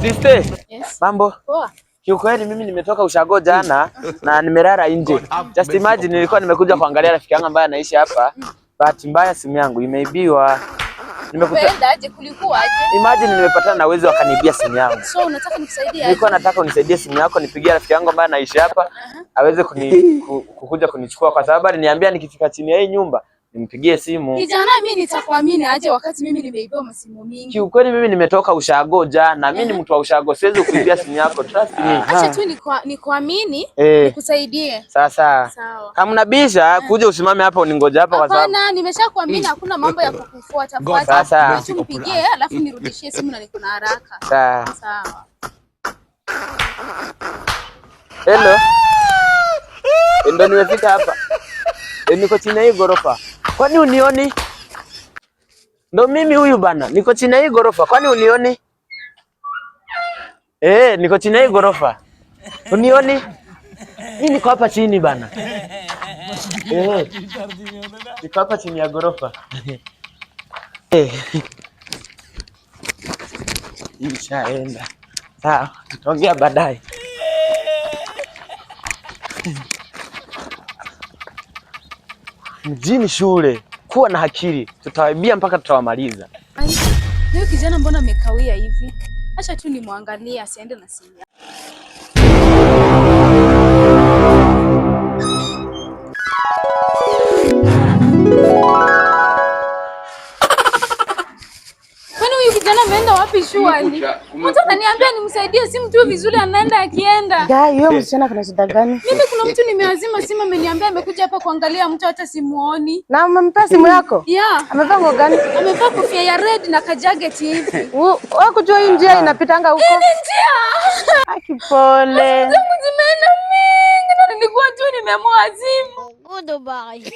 Sister. Yes. Mambo? Poa. Kiukweli mimi nimetoka ushago jana na nimelala nje. Just imagine nilikuwa nimekuja kuangalia rafiki yangu ambaye anaishi hapa. Bahati mbaya simu yangu imeibiwa. Nimekuta aje kulikuwa aje? Imagine nimepatana na wezi wakaniibia simu yangu. So unataka nikusaidie aje? Nilikuwa nataka unisaidie simu yako nipigie rafiki yangu ambaye anaishi hapa. Aweze kukuja kunichukua kwa sababu aliniambia nikifika chini ya hii nyumba nimpigie simu. Kijana mimi nitakuamini aje wakati mimi nimeibiwa masimu mingi? Kiukweli mimi nimetoka ushago jana. Mimi ni mtu wa ushago, siwezi kuibia simu yako. Trust me. Acha tu nikuamini, nikusaidie. Sawa. Kama unabisha kuja usimame hapa uningoje hapa kwa sababu. Hapana, nimeshakuamini hakuna mambo ya kukufuata. Sasa nipigie alafu nirudishie simu na niko na haraka. Sawa. Hello. Ndio nimefika hapa. Niko chini ya hii gorofa. Kwani unioni? Ndo mimi huyu bana. Niko chini ya hii gorofa. Kwani unioni? Niko chini ya hii gorofa. Unioni? Mimi niko hapa chini bana. Niko hapa chini ya gorofa. Ishaenda. Sawa, tutaongea baadaye. Mjini shule, kuwa na akili, tutawaibia mpaka tutawamaliza. Huyu kijana mbona amekawia hivi? Acha tu nimwangalie asiende na simu yake. Kwani huyu kijana ameenda wapi shwali? Mbona niambia nimsaidie simu tu vizuri anaenda akienda. Huyo msichana kuna shida gani? Mimi kuna mtu nimeazima simu ameniambia amekuja hapa kuangalia mtu hata simuoni. Na umempa simu yako? Yeah. Amevaa nguo gani? Amevaa kofia ya red na kajaget hivi. Wewe kujua hii njia inapitanga huko? Hii njia. Akipole. Zangu zimeenda mingi na nilikuwa tu nimemwazimu. Goodbye.